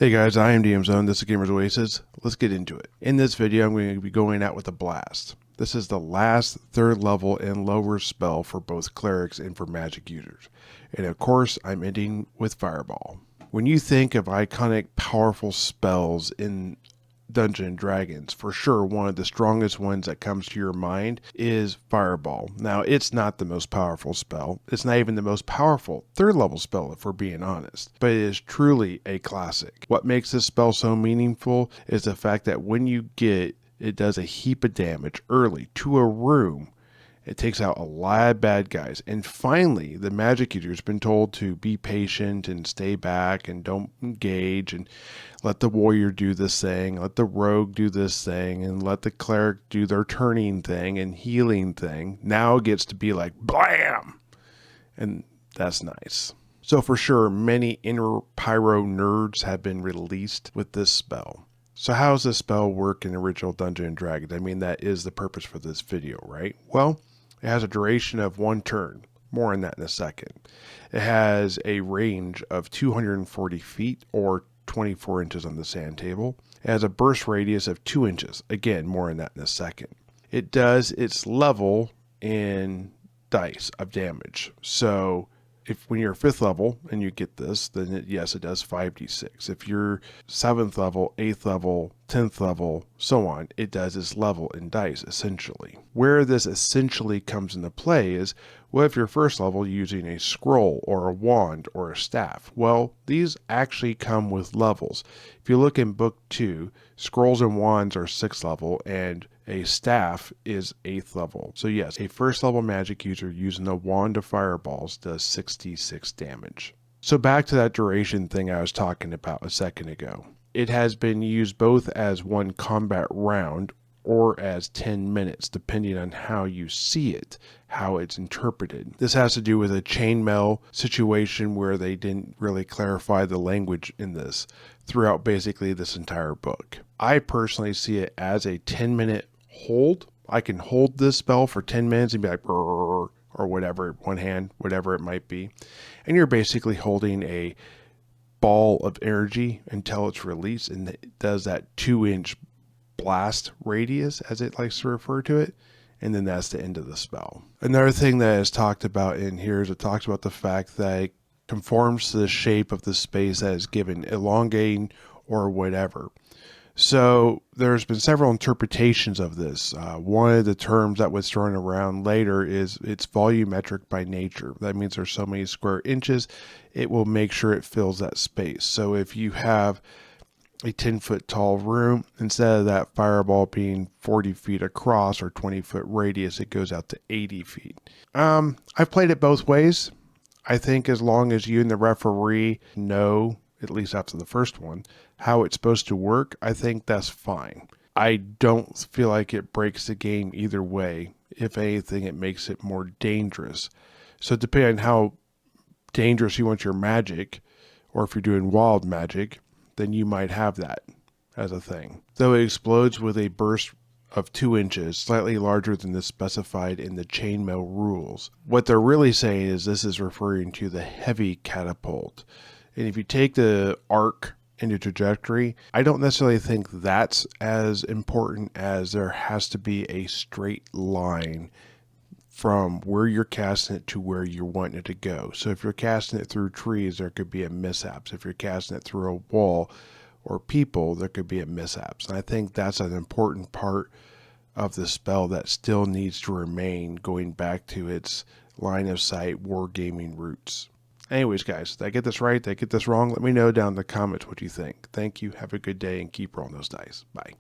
Hey guys, I am DM Zone. This is Gamers Oasis. Let's get into it. In this video, I'm going to be going out with a blast. This is the last third level and lower spell for both clerics and for magic users. And of course, I'm ending with Fireball. When you think of iconic, powerful spells in Dungeons and Dragons, for sure one of the strongest ones that comes to your mind is Fireball. Now, it's not the most powerful spell. It's not even the most powerful third level spell, if we're being honest, but it is truly a classic. What makes this spell so meaningful is the fact that when you get it does a heap of damage early to a room. It takes out a lot of bad guys. And finally, the magic user's been told to be patient and stay back and don't engage and let the warrior do this thing, let the rogue do this thing, and let the cleric do their turning thing and healing thing. Now it gets to be like blam! And that's nice. So for sure, many inner pyro nerds have been released with this spell. So how does this spell work in original Dungeons & Dragons? I mean, that is the purpose for this video, right? Well, it has a duration of 1 turn. More on that in a second. It has a range of 240 feet or 24 inches on the sand table. It has a burst radius of 2 inches. Again, more on that in a second. It does its level in dice of damage. So when you're 5th level and you get this, then yes, it does 5d6. If you're 7th level, 8th level, 10th level, so on, it does its level in dice, essentially. Where this essentially comes into play is, what if you're 1st level using a scroll or a wand or a staff? Well, these actually come with levels. If you look in book 2, scrolls and wands are 6th level and a staff is 8th level. So yes, a 1st level magic user using a wand of fireballs does 66 damage. So back to that duration thing I was talking about a second ago. It has been used both as one combat round or as 10 minutes, depending on how you see it, how it's interpreted. This has to do with a chainmail situation where they didn't really clarify the language in this throughout basically this entire book. I personally see it as a 10-minute hold. I can hold this spell for 10 minutes and be like, or whatever, one hand, whatever it might be. And you're basically holding a ball of energy until it's released, and it does that 2-inch blast radius, as it likes to refer to it, and then that's the end of the spell. Another thing that is talked about in here is it talks about the fact that it conforms to the shape of the space that is given, elongating or whatever. So there's been several interpretations of this. One of the terms that was thrown around later is it's volumetric by nature. That means there's so many square inches, it will make sure it fills that space. So if you have a 10-foot tall room, instead of that fireball being 40 feet across or 20-foot radius, it goes out to 80 feet. I've played it both ways. I think as long as you and the referee know, at least after the first one, how it's supposed to work, I think that's fine. I don't feel like it breaks the game either way. If anything, it makes it more dangerous. So depending on how dangerous you want your magic, or if you're doing wild magic, then you might have that as a thing. Though it explodes with a burst of 2 inches, slightly larger than the specified in the chainmail rules. What they're really saying is this is referring to the heavy catapult. And if you take the arc into trajectory, I don't necessarily think that's as important as there has to be a straight line from where you're casting it to where you want it to go. So if you're casting it through trees, there could be a mishaps. If you're casting it through a wall or people, there could be a mishaps. And I think that's an important part of the spell that still needs to remain, going back to its line of sight wargaming roots. Anyways, guys, did I get this right? Did I get this wrong? Let me know down in the comments what you think. Thank you. Have a good day and keep rolling those dice. Bye.